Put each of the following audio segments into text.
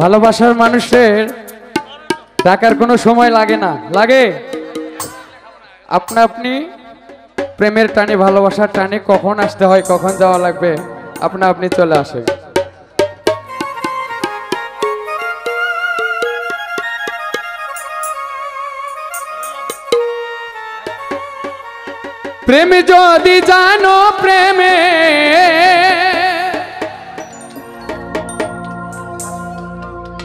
ভালোবাসার মানুষের টাকার কোনো সময় লাগে না, লাগে আপনা আপনি প্রেমের টানে ভালোবাসার টানে কখন আসতে হয় কখন যাওয়া লাগবে আপনা আপনি চলে আসে। প্রেম যদি জানো প্রেমে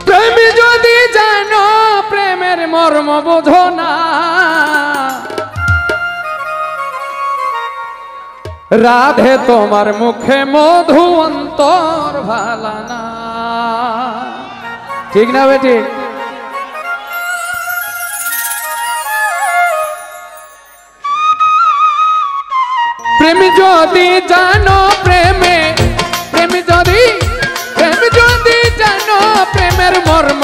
প্রেম যদি জানো প্রেমের মর্ম বোঝো না, রাধে তোমার মুখে মধু অন্তর ভালা না। ঠিক না বেটি? প্রেম যদি জানো প্রেমে প্রেম যদি জানো প্রেমের মর্ম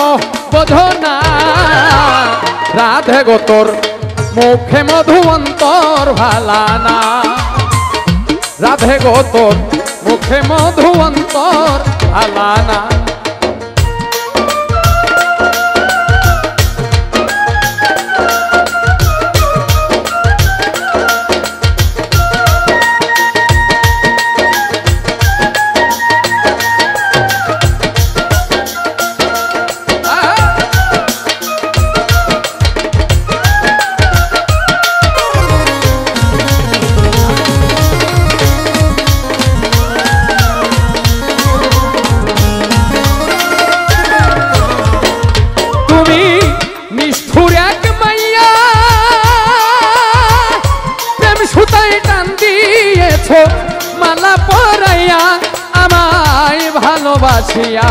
বোঝো না, রাধে গো তোর মুখে মধু অন্তর ভালা না, রাধে গো তোর মুখে মধু অন্তর ভালা না। মালা পরাইয়া আমায় ভালোবাসিয়া,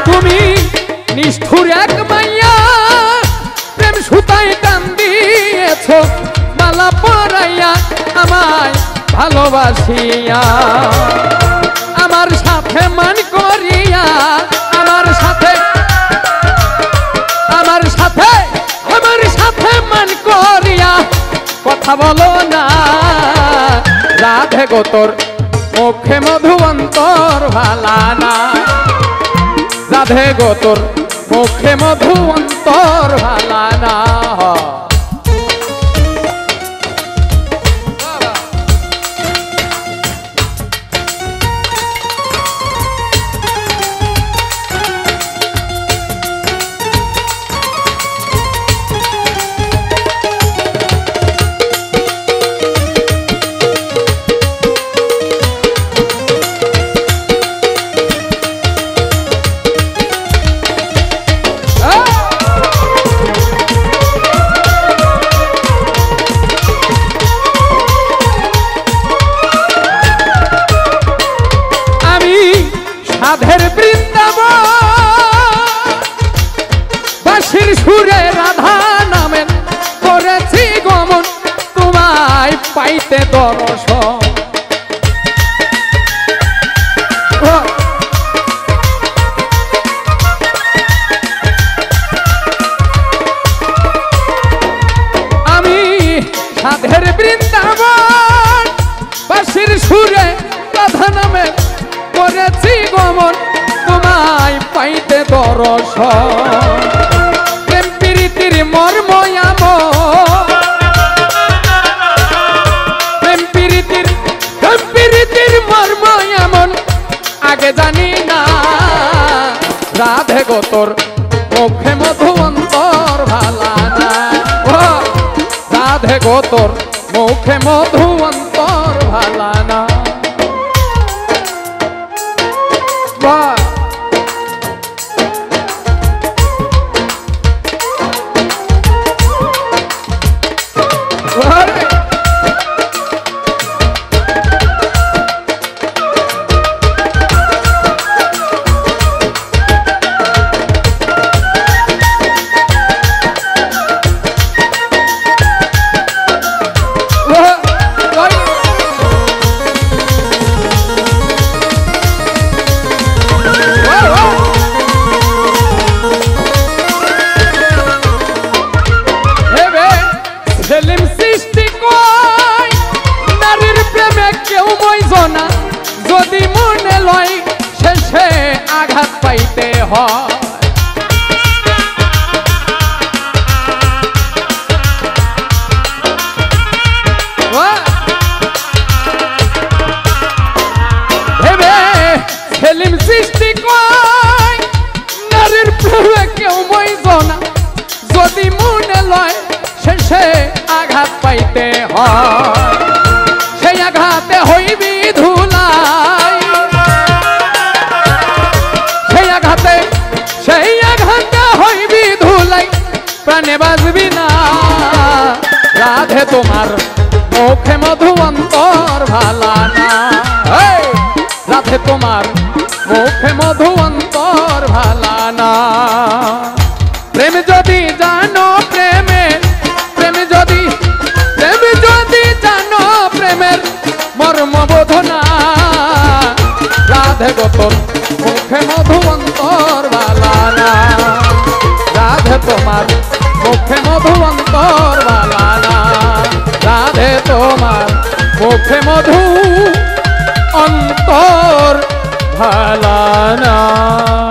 তুমি নিষ্ঠুর এক মাইয়া প্রেম সুতায় টান দিয়েছ, মালা পরাইয়া আমায় ভালোবাসিয়া, আমার সাথে মান করিয়া আমার সাথে মান করিয়া কথা বলো না, রাধে গো তোর মুখে মধু অন্তর ভালা না, রাধে গো তোর মুখে মধু অন্তর ভালা না। রাধের বৃন্দাবন বাঁশির সুরে রাধা নামের করেছি গমন, তোমায় পাইতে দর্শন। আমি রাধের বৃন্দাবন বাঁশির সুরে রাধা নামের করেছি গমন, তোমায় পাইতে দর্শন। প্রেম প্রীতির মর্ম প্রেম প্রীতির মর্ম এমন আগে জানি না, রাধে গো তোর মুখে মধু অন্তর ভালা না, রাধে গো তোর মুখে মধু অন্তর ভালা না। না রাধে তোমার মুখে মধু অন্তর ভালা না রাধে তোমার মুখে মধু অন্তর ভালা না প্রেম যদি জানো প্রেম যদি জানো প্রেমের মর্ম বোধ না রাধে গো তোর মুখে মধু অন্তর ভালা না রাধে তোমার মুখে মধু অন্তর ভালা না রাধে তোমার মুখে মধু অন্তর ভালা না